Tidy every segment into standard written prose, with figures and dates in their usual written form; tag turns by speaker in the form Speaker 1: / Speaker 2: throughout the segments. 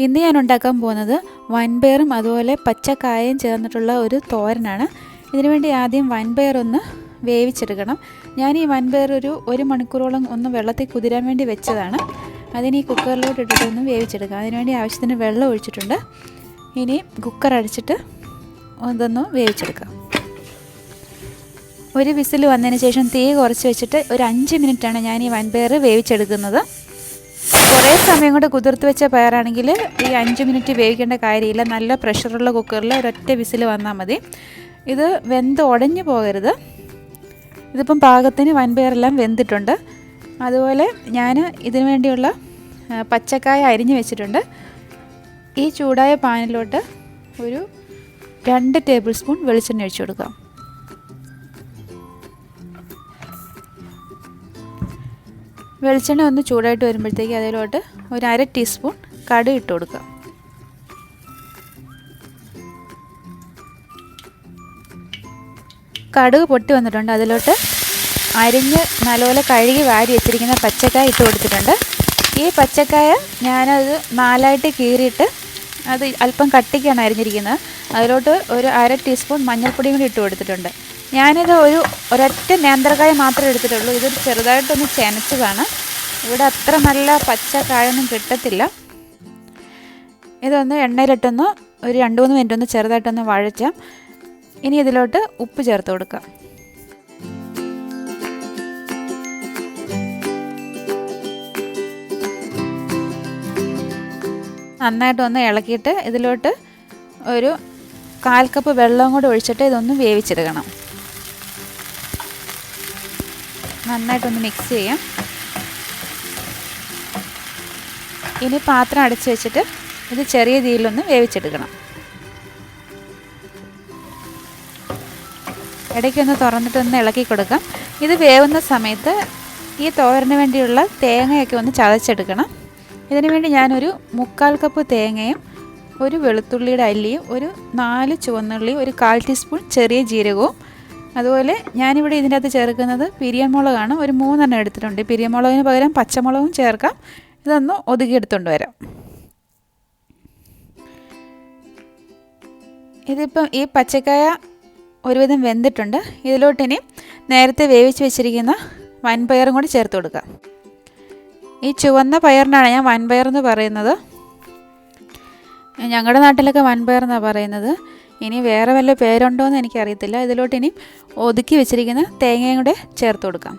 Speaker 1: ഇന്ന് ഞാൻ ഉണ്ടാക്കാൻ പോകുന്നത് വൻപയറും അതുപോലെ പച്ചക്കായയും ചേർന്നിട്ടുള്ള ഒരു തോരനാണ്. ഇതിനു വേണ്ടി ആദ്യം വൻപയർ ഒന്ന് വേവിച്ചെടുക്കണം. ഞാൻ ഈ വൻപയർ ഒരു മണിക്കൂറോളം ഒന്ന് വെള്ളത്തിൽ കുതിരാൻ വേണ്ടി വെച്ചതാണ്. അതിന് ഈ കുക്കറിലോട്ട് ഇട്ടിട്ടൊന്ന് വേവിച്ചെടുക്കാം. അതിനുവേണ്ടി ആവശ്യത്തിന് വെള്ളം ഒഴിച്ചിട്ടുണ്ട്. ഇനി കുക്കർ അടച്ചിട്ട് ഇതൊന്ന് വേവിച്ചെടുക്കാം. ഒരു വിസിൽ വന്നതിന് ശേഷം തീ കുറച്ച് വെച്ചിട്ട് ഒരു 5 മിനിറ്റാണ് ഞാൻ ഈ വൻപയർ വേവിച്ചെടുക്കുന്നത്. കുറേ സമയം കൊണ്ട് കുതിർത്ത് വെച്ച പയറാണെങ്കിൽ ഈ 5 മിനിറ്റ് വേവിക്കേണ്ട കാര്യമില്ല. നല്ല പ്രഷറുള്ള കുക്കറിൽ ഒരൊറ്റ വിസിൽ വന്നാൽ മതി. ഇത് വെന്ത് ഉടഞ്ഞു പോകരുത്. ഇതിപ്പം പാകത്തിന് വൻപയറെല്ലാം വെന്തിട്ടുണ്ട്. അതുപോലെ ഞാൻ ഇതിനു വേണ്ടിയുള്ള പച്ചക്കായ അരിഞ്ഞ് വെച്ചിട്ടുണ്ട്. ഈ ചൂടായ പാനിലോട്ട് ഒരു 2 ടേബിൾ സ്പൂൺ വെളിച്ചെണ്ണ ഒഴിച്ചു കൊടുക്കാം. വെളിച്ചെണ്ണ ഒന്ന് ചൂടായിട്ട് വരുമ്പോഴത്തേക്ക് അതിലോട്ട് ഒരു 1/2 ടീസ്പൂൺ കടുക് ഇട്ട് കൊടുക്കുക. കടുക് പൊട്ടി വന്നിട്ടുണ്ട്. അതിലോട്ട് അരിഞ്ഞ് നല്ലപോലെ കഴുകി വാരി വെച്ചിരിക്കുന്ന പച്ചക്കായ ഇട്ട് കൊടുത്തിട്ടുണ്ട്. ഈ പച്ചക്കായ ഞാനത് 4ആയിട്ട് കീറിയിട്ട് അത് അല്പം കട്ടിക്കാണ് അരിഞ്ഞിരിക്കുന്നത്. അതിലോട്ട് ഒരു 1/2 ടീസ്പൂൺ മഞ്ഞൾപ്പൊടിയും കൂടി ഇട്ട് കൊടുത്തിട്ടുണ്ട്. ഞാനിത് ഒരൊറ്റ നേന്ത്രക്കായ മാത്രമേ എടുത്തിട്ടുള്ളൂ. ഇത് ചെറുതായിട്ടൊന്ന് ചെനച്ചതാണ്. ഇവിടെ അത്ര നല്ല പച്ചക്കായൊന്നും കിട്ടത്തില്ല. ഇതൊന്ന് എണ്ണയിലിട്ടൊന്ന് ഒരു 2-3 മിനിറ്റ് ഒന്ന് ചെറുതായിട്ടൊന്ന് വഴച്ചാം. ഇനി ഇതിലോട്ട് ഉപ്പ് ചേർത്ത് കൊടുക്കാം. നന്നായിട്ടൊന്ന് ഇളക്കിയിട്ട് ഇതിലോട്ട് ഒരു 1/4 കപ്പ് വെള്ളം കൂടി ഒഴിച്ചിട്ട് ഇതൊന്ന് വേവിച്ചെടുക്കണം. നന്നായിട്ടൊന്ന് മിക്സ് ചെയ്യാം. ഇനി പാത്രം അടച്ച് വെച്ചിട്ട് ഇത് ചെറിയ തീയിലൊന്ന് വേവിച്ചെടുക്കണം. ഇടയ്ക്കൊന്ന് തുറന്നിട്ടൊന്ന് ഇളക്കി കൊടുക്കാം. ഇത് വേവുന്ന സമയത്ത് ഈ തോരന് വേണ്ടിയുള്ള തേങ്ങയൊക്കെ ഒന്ന് ചതച്ചെടുക്കണം. ഇതിനു വേണ്ടി ഞാനൊരു 3/4 കപ്പ് തേങ്ങയും ഒരു വെളുത്തുള്ളിയുടെ അല്ലിയും ഒരു 4 ചുവന്നുള്ളിയും ഒരു 1/4 ടീസ്പൂൺ ചെറിയ ജീരകവും, അതുപോലെ ഞാനിവിടെ ഇതിൻ്റെ അകത്ത് ചേർക്കുന്നത് പിരിയമുളകാണ്. ഒരു 3 എണ്ണം എടുത്തിട്ടുണ്ട്. പിരിയമുളകിന് പകരം പച്ചമുളകും ചേർക്കാം. ഇതൊന്ന് ഒതുക്കിയെടുത്തുകൊണ്ട് വരാം. ഇതിപ്പം ഈ പച്ചക്കായ ഒരുവിധം വെന്തിട്ടുണ്ട്. ഇതിലോട്ടിനി നേരത്തെ വേവിച്ച് വെച്ചിരിക്കുന്ന വൻപയറും കൂടി ചേർത്ത് കൊടുക്കാം. ഈ ചുവന്ന പയറിനാണ് ഞാൻ വൻപയർ എന്ന് പറയുന്നത്. ഞങ്ങളുടെ നാട്ടിലൊക്കെ വൻപയർ എന്നാണ് പറയുന്നത്. ഇനി വേറെ വല്ല പേരുണ്ടോ എന്ന് എനിക്കറിയത്തില്ല. ഇതിലോട്ട് ഇനി ഒതുക്കി വെച്ചിരിക്കുന്ന തേങ്ങയും കൂടെ ചേർത്ത് കൊടുക്കാം.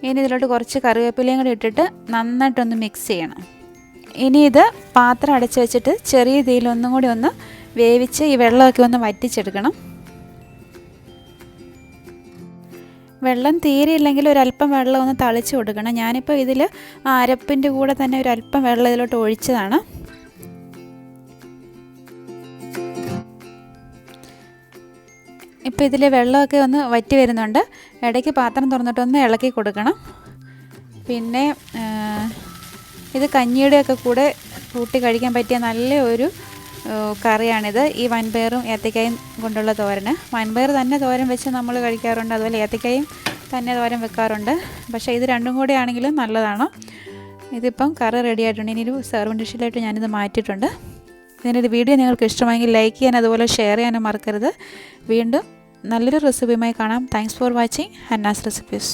Speaker 1: ഇനി ഇതിലോട്ട് കുറച്ച് കറിവേപ്പിലയും കൂടി ഇട്ടിട്ട് നന്നായിട്ടൊന്ന് മിക്സ് ചെയ്യണം. ഇനി ഇത് പാത്രം അടച്ച് വെച്ചിട്ട് ചെറിയ തീയിലൊന്നും കൂടി ഒന്ന് വേവിച്ച് ഈ വെള്ളമൊക്കെ ഒന്ന് വറ്റിച്ചെടുക്കണം. വെള്ളം തീരെയില്ലെങ്കിൽ ഒരല്പം വെള്ളം ഒന്ന് തളിച്ച് കൊടുക്കണം. ഞാനിപ്പോൾ ഇതിൽ അരപ്പിൻ്റെ കൂടെ തന്നെ ഒരല്പം വെള്ളം ഇതിലോട്ട് ഒഴിച്ചതാണ്. ഇപ്പോൾ ഇതിൽ വെള്ളമൊക്കെ ഒന്ന് വറ്റി വരുന്നുണ്ട്. ഇടയ്ക്ക് പാത്രം തുറന്നിട്ടൊന്ന് ഇളക്കി കൊടുക്കണം. പിന്നെ ഇത് കഞ്ഞിയുടെയൊക്കെ കൂടെ കൂട്ടി കഴിക്കാൻ പറ്റിയ നല്ല ഒരു കറിയാണിത്. ഈ വൻപയറും ഏത്തക്കായും കൊണ്ടുള്ള തോരന്. വൻപയർ തന്നെ തോരൻ വെച്ച് നമ്മൾ കഴിക്കാറുണ്ട്. അതുപോലെ ഏത്തക്കായും തന്നെ തോരൻ വെക്കാറുണ്ട്. പക്ഷേ ഇത് രണ്ടും കൂടെ ആണെങ്കിലും നല്ലതാണ്. ഇതിപ്പം കറി റെഡി ആയിട്ടുണ്ട്. ഇനി ഒരു സെർവിങ് ഡിഷിലായിട്ട് ഞാനിത് മാറ്റിയിട്ടുണ്ട്. ഇതിൻ്റെ വീഡിയോ നിങ്ങൾക്ക് ഇഷ്ടമായെങ്കിൽ ലൈക്ക് ചെയ്യാൻ അതുപോലെ ഷെയർ ചെയ്യാനും മറക്കരുത്. വീണ്ടും നല്ലൊരു റെസിപ്പിയുമായി കാണാം. Thanks for watching Hanna's recipes.